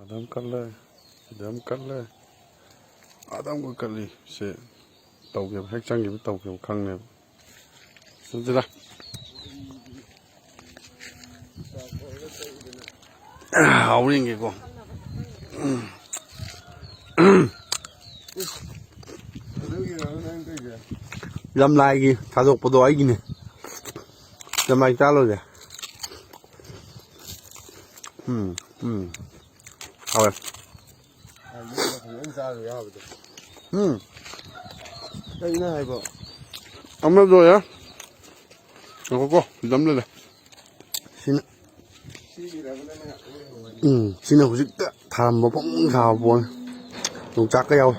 Adam cắt Adam cắt Adam có cắt sẽ tàu kiểu hết trăng cái tàu kiểu khăng này xem chưa hậu đi kìa con làm lại kìa thả dọc vào đói kìa này làm lại ta rồi kìa rồi đây này bộ ông nói rồi á có dám lên này xin nào dịch tham vào bóng khảo buồn dùng chắc cái đâu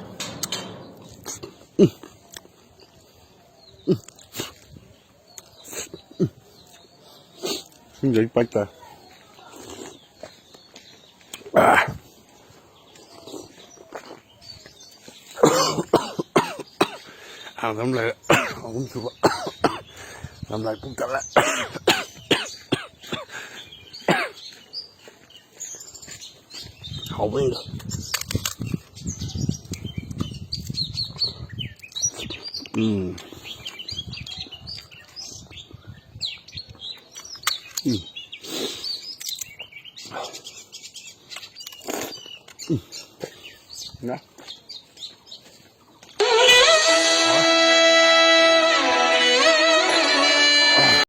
xin giấy bạch ta làm lại không chịu làm lại cũng cắt lại hậu bên nè